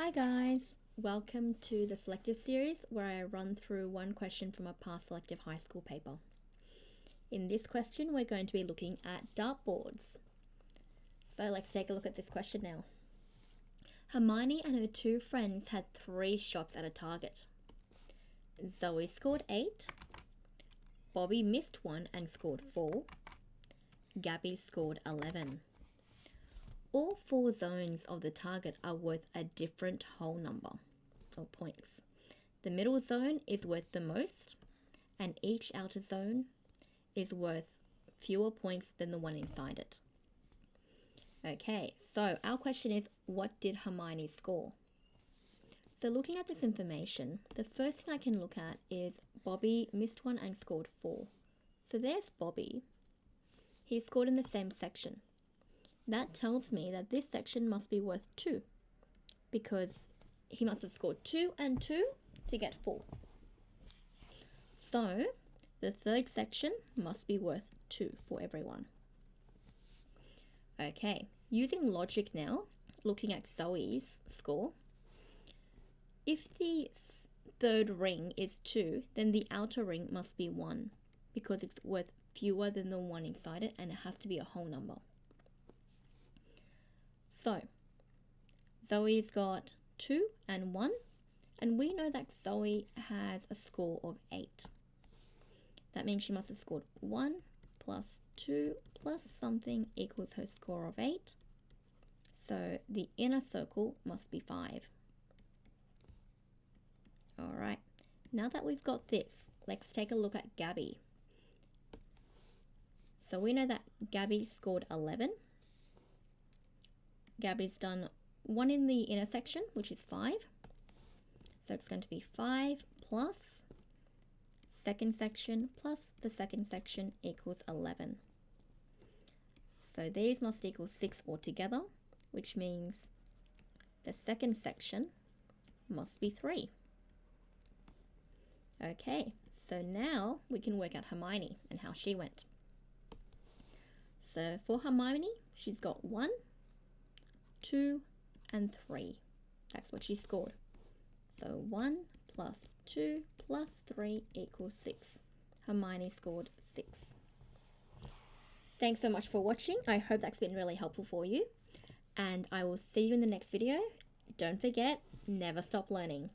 Hi guys, welcome to the Selective Series where I run through one question from a past Selective High School paper. In this question we're going to be looking at dartboards. So let's take a look at this question now. Hermione and her two friends had 3 shots at a target. Zoe scored 8, Bobby missed 1 and scored 4, Gabby scored 11. All 4 zones of the target are worth a different whole number, or points. The middle zone is worth the most, and each outer zone is worth fewer points than the one inside it. Okay, so our question is, what did Hermione score? So looking at this information, the first thing I can look at is Bobby missed 1 and scored 4. So there's Bobby. He scored in the same section. That tells me that this section must be worth 2 because he must have scored 2 and 2 to get 4. So the third section must be worth 2 for everyone. Okay, using logic now, looking at Zoe's score, if the third ring is 2, then the outer ring must be 1 because it's worth fewer than the one inside it and it has to be a whole number. So, Zoe's got 2 and 1, and we know that Zoe has a score of 8. That means she must have scored 1 plus 2 plus something equals her score of 8. So, the inner circle must be 5. Alright, now that we've got this, let's take a look at Gabby. So, we know that Gabby scored 11. Gabby's done 1 in the inner section, which is 5. So it's going to be 5 plus second section plus the second section equals 11. So these must equal 6 altogether, which means the second section must be 3. Okay, so now we can work out Hermione and how she went. So for Hermione, she's got 1, 2 and 3. That's what she scored. So 1 plus 2 plus 3 equals 6. Hermione scored 6. Thanks so much for watching. I hope that's been really helpful for you. And I will see you in the next video. Don't forget, never stop learning.